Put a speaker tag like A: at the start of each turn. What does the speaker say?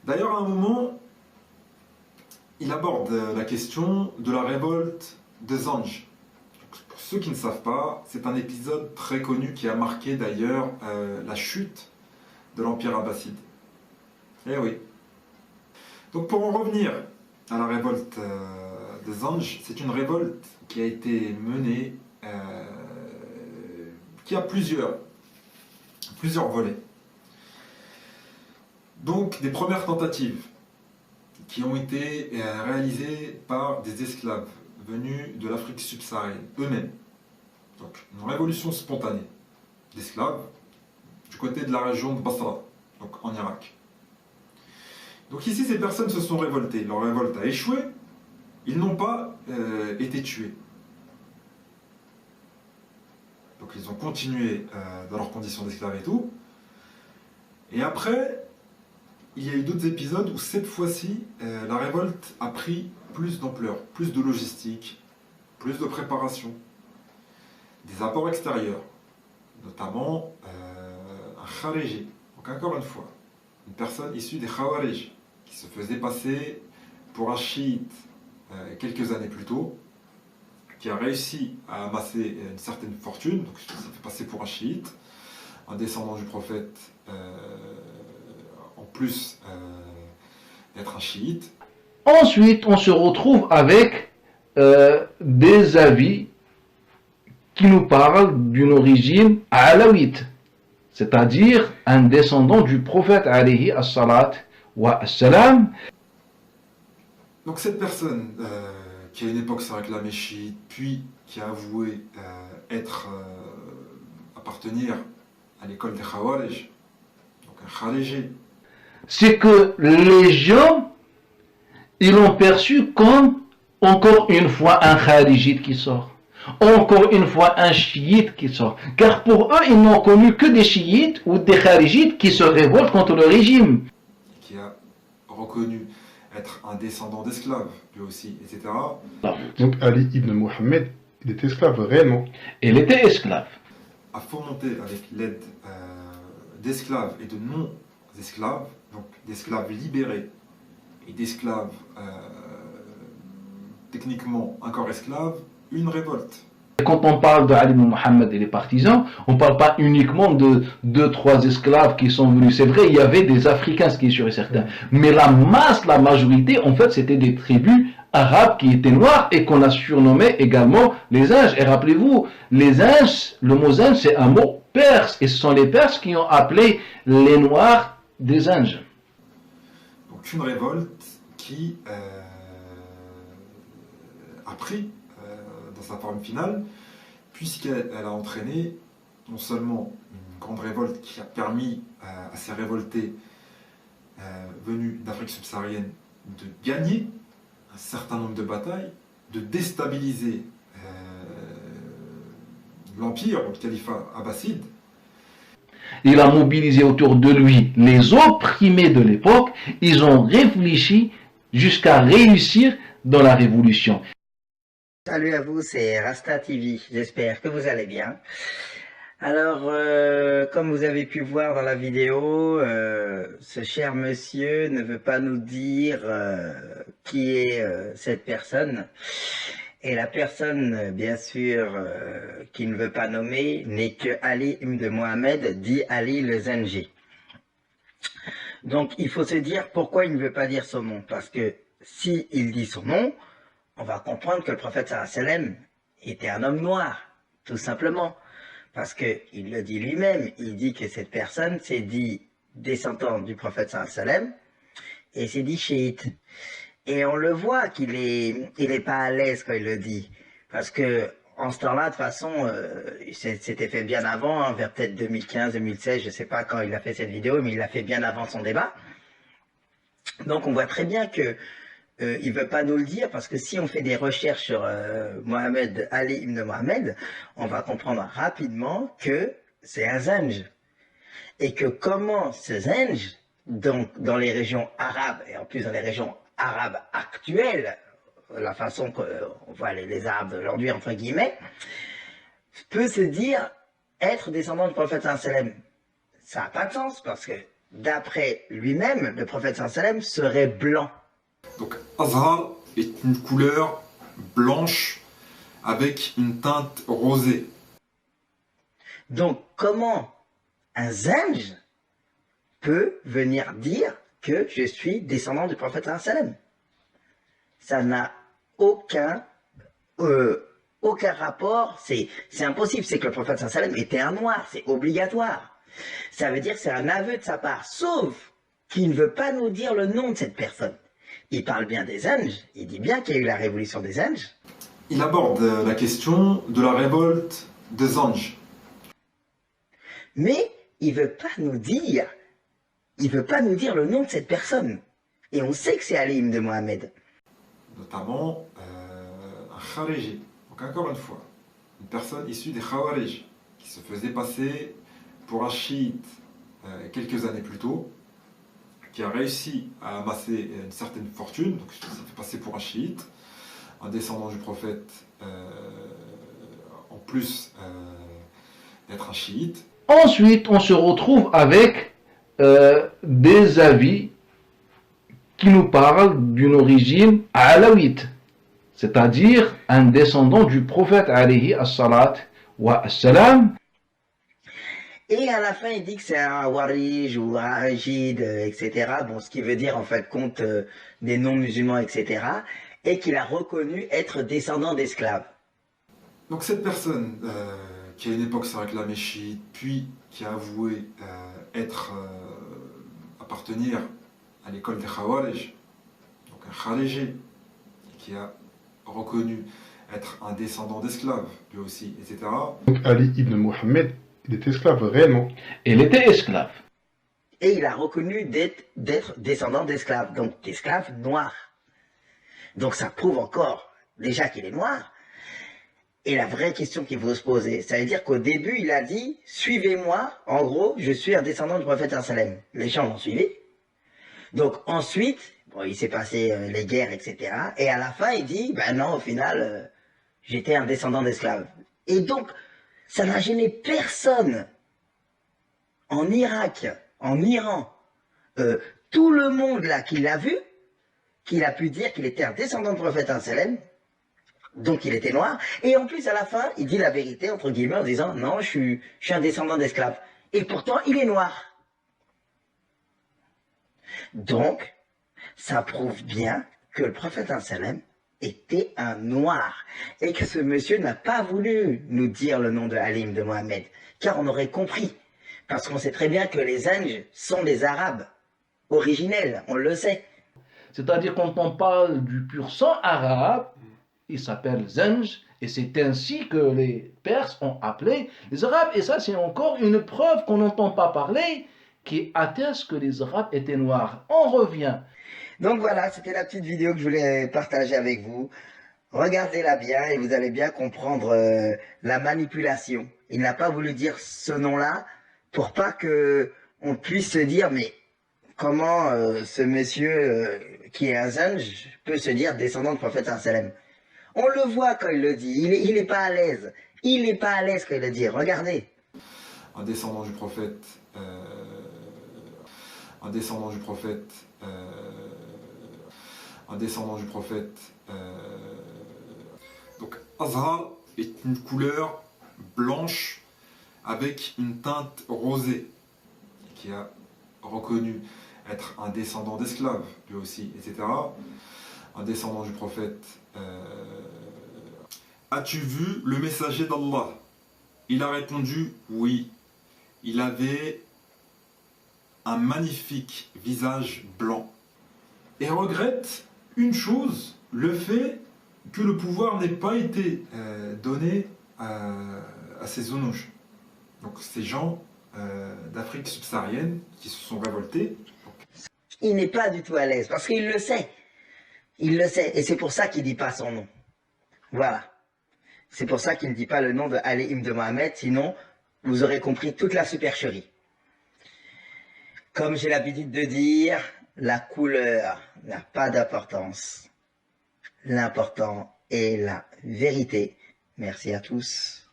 A: D'ailleurs, à un moment, il aborde la question de la révolte des anges. Pour ceux qui ne savent pas, c'est un épisode très connu qui a marqué d'ailleurs la chute de l'Empire abbasside. Eh oui. Donc pour en revenir à la révolte des anges, c'est une révolte qui a été menée, qui a plusieurs volets. Donc des premières tentatives qui ont été réalisées par des esclaves venus de l'Afrique subsaharienne, eux-mêmes. Donc une révolution spontanée d'esclaves du côté de la région de Basra, donc en Irak. Donc ici, ces personnes se sont révoltées. Leur révolte a échoué. Ils n'ont pas été tués. Donc ils ont continué dans leurs conditions d'esclaves et tout. Et après, il y a eu d'autres épisodes où cette fois-ci, la révolte a pris plus d'ampleur, plus de logistique, plus de préparation, des apports extérieurs, notamment un khariji. Donc encore une fois, une personne issue des Khawarij, qui se faisait passer pour un chiite quelques années plus tôt, qui a réussi à amasser une certaine fortune, donc il s'est fait passer pour un chiite, un descendant du prophète, en plus d'être un chiite.
B: Ensuite, on se retrouve avec des avis qui nous parlent d'une origine alawite, c'est-à-dire un descendant du prophète alayhi as-salat wa as-salam.
A: Donc cette personne qui à une époque s'est réclamée chiite, puis qui a avoué appartenir à l'école des Khawarij, donc un Khariji.
B: C'est que les gens, ils l'ont perçu comme, encore une fois, un kharijite qui sort. Encore une fois, un chiite qui sort. Car pour eux, ils n'ont connu que des chiites ou des kharijites qui se révoltent contre le régime.
A: Qui a reconnu être un descendant d'esclaves, lui aussi, etc.
C: Donc Ali ibn Mohammed, il était esclave réellement.
B: Il était esclave.
A: A fomenté avec l'aide d'esclaves et de non-esclaves, donc d'esclaves libérés et d'esclaves techniquement encore esclaves, une révolte.
B: Quand on parle de Ali ibn Mohammed et les partisans, on ne parle pas uniquement de 2-3 esclaves qui sont venus. C'est vrai, il y avait des Africains, ce qui est sûr et certain. Mais la masse, la majorité, en fait, c'était des tribus arabes qui étaient noirs et qu'on a surnommé également les Inges. Et rappelez-vous, les Inges, le mot Inge, c'est un mot perse. Et ce sont les Perses qui ont appelé les Noirs des Inges.
A: Donc une révolte qui a pris dans sa forme finale, puisqu'elle a entraîné non seulement une grande révolte qui a permis à ces révoltés venus d'Afrique subsaharienne de gagner un certain nombre de batailles, de déstabiliser l'empire, le califat abbasside.
B: Il a mobilisé autour de lui les opprimés de l'époque. Ils ont réfléchi jusqu'à réussir dans la révolution.
D: Salut à vous, c'est Rasta TV, j'espère que vous allez bien. Alors, comme vous avez pu voir dans la vidéo, ce cher monsieur ne veut pas nous dire qui est cette personne. Et la personne, bien sûr, qui ne veut pas nommer, n'est que Ali ibn Mohammed, dit Ali le Zenji. Donc, il faut se dire pourquoi il ne veut pas dire son nom. Parce que si il dit son nom, on va comprendre que le prophète sallam était un homme noir, tout simplement. Parce qu'il le dit lui-même, il dit que cette personne s'est dit descendant du prophète sallam et s'est dit chiite. Et on le voit qu'il est pas à l'aise quand il le dit. Parce que en ce temps-là, de toute façon, c'était fait bien avant, hein, vers peut-être 2015, 2016, je sais pas quand il a fait cette vidéo, mais il l'a fait bien avant son débat. Donc on voit très bien que il veut pas nous le dire, parce que si on fait des recherches sur Mohamed Ali ibn Mohammed, on va comprendre rapidement que c'est un Zenj. Et que comment ce Zenj, donc dans les régions arabes, et en plus dans les régions arabes actuelles, la façon qu'on voit les Arabes d'aujourd'hui, entre guillemets, peut se dire être descendant du prophète sallam. Ça n'a pas de sens, parce que d'après lui-même, le prophète sallam serait blanc.
A: Donc Azhar est une couleur blanche avec une teinte rosée.
D: Donc comment un zanj peut venir dire que je suis descendant du prophète sallam? Ça n'a aucun rapport, c'est impossible, c'est que le prophète sallam était un noir, c'est obligatoire. Ça veut dire que c'est un aveu de sa part, sauf qu'il ne veut pas nous dire le nom de cette personne. Il parle bien des anges, il dit bien qu'il y a eu la révolution des anges.
A: Il aborde la question de la révolte des anges.
D: Mais il veut pas nous dire le nom de cette personne. Et on sait que c'est Ali ibn Mohammed.
A: Notamment un khariji. Donc encore une fois, une personne issue des Khawarij, qui se faisait passer pour un chiite quelques années plus tôt, qui a réussi à amasser une certaine fortune, donc il s'est fait passer pour un chiite, un descendant du prophète, en plus d'être un chiite.
B: Ensuite, on se retrouve avec des avis qui nous parlent d'une origine alawite, c'est-à-dire un descendant du prophète alayhi as-salat wa as-salam.
D: Et à la fin, il dit que c'est un warij ou un rajid, etc. Bon, ce qui veut dire en fait compte des non-musulmans, etc. Et qu'il a reconnu être descendant d'esclaves.
A: Donc cette personne qui à une époque s'est réclamée chiite, puis qui a avoué appartenir à l'école des Khawarij, donc un Khariji, qui a reconnu être un descendant d'esclaves, lui aussi, etc.
C: Donc Ali ibn Mohammed, il est esclave réellement.
B: Il était esclave.
D: Et il a reconnu d'être descendant d'esclaves, donc d'esclaves noirs. Donc ça prouve encore déjà qu'il est noir. Et la vraie question qu'il faut se poser, ça veut dire qu'au début, il a dit « Suivez-moi, en gros, je suis un descendant du prophète sallam ». Les gens l'ont suivi. Donc ensuite, bon, il s'est passé les guerres, etc. Et à la fin, il dit « Ben non, au final, j'étais un descendant d'esclaves ». Et donc, ça n'a gêné personne en Irak, en Iran, tout le monde là qui l'a vu, qu'il a pu dire qu'il était un descendant du prophète sallam, donc il était noir, et en plus à la fin, il dit la vérité, entre guillemets, en disant « Non, je suis un descendant d'esclaves ». Et pourtant, il est noir. Donc, ça prouve bien que le prophète sallam était un noir, et que ce monsieur n'a pas voulu nous dire le nom de Ali ibn Mohammed, car on aurait compris, parce qu'on sait très bien que les anges sont des Arabes originels, on le sait.
B: C'est-à-dire quand on parle du pur sang arabe, il s'appelle Zanj, et c'est ainsi que les Perses ont appelé les Arabes. Et ça, c'est encore une preuve qu'on n'entend pas parler, qui atteste que les Arabes étaient noirs. On revient.
D: Donc voilà, c'était la petite vidéo que je voulais partager avec vous. Regardez-la bien et vous allez bien comprendre la manipulation. Il n'a pas voulu dire ce nom-là pour pas que on puisse se dire mais comment ce monsieur qui est un Zanj peut se dire descendant du prophète sallam. On le voit quand il le dit, il est pas à l'aise. Il n'est pas à l'aise quand il le dit, regardez.
A: Un descendant du prophète, un descendant du prophète, un descendant du prophète. Donc Azhar est une couleur blanche avec une teinte rosée, qui a reconnu être un descendant d'esclaves, lui aussi, etc. Un descendant du prophète. As-tu vu le messager d'Allah? Il a répondu oui. Il avait un magnifique visage blanc. Et regrette une chose, le fait que le pouvoir n'ait pas été donné à ces eunuches. Donc ces gens d'Afrique subsaharienne qui se sont révoltés.
D: Il n'est pas du tout à l'aise parce qu'il le sait. Il le sait et c'est pour ça qu'il ne dit pas son nom. Voilà. C'est pour ça qu'il ne dit pas le nom de Ali ibn Mohammed, sinon vous aurez compris toute la supercherie. Comme j'ai l'habitude de dire, la couleur n'a pas d'importance. L'important est la vérité. Merci à tous.